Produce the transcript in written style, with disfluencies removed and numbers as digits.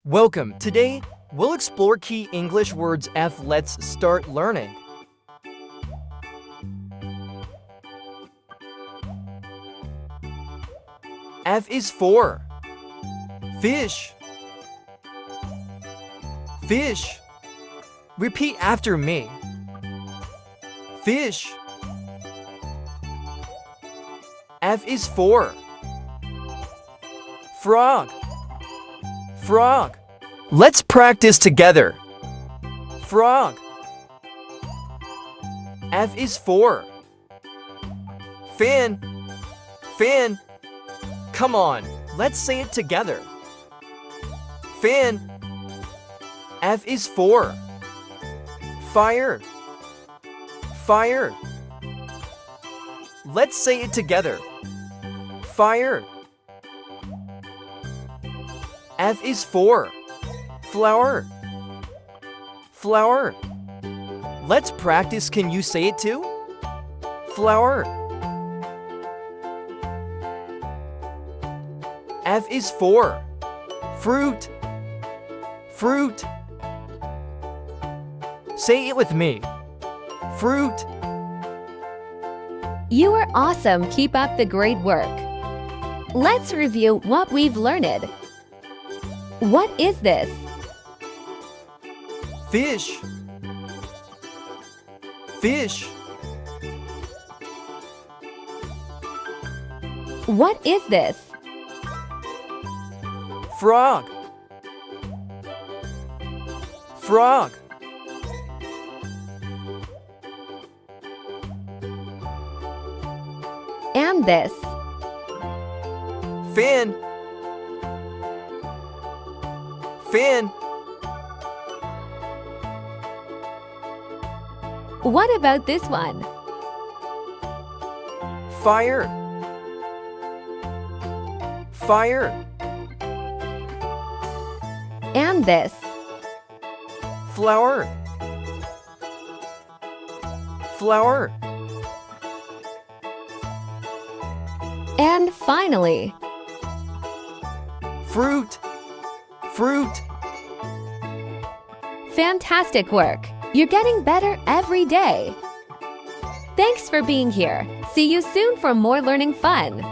Welcome. Today, we'll explore key English words F. Let's start learning. F is for fish. Fish. Repeat after me. Fish. F is for frog. Frog. Let's practice together. Frog. F is for fan. Fan. Come on, let's say it together. Fan. F is for fire. Fire. Let's say it together. Fire. F is for flower. Flower. Let's practice. Can you say it too? Flower. F is for fruit. Fruit. Say it with me. Fruit. You are awesome. Keep up the great work. Let's review what we've learned. What is this? Fish. Fish. What is this? Frog. Frog. And this? Fan. Fan. What about this one? Fire. Fire. And this? Flower. Flower. And finally, fruit. Fruit. Fantastic work! You're getting better every day. Thanks for being here. See you soon for more learning fun.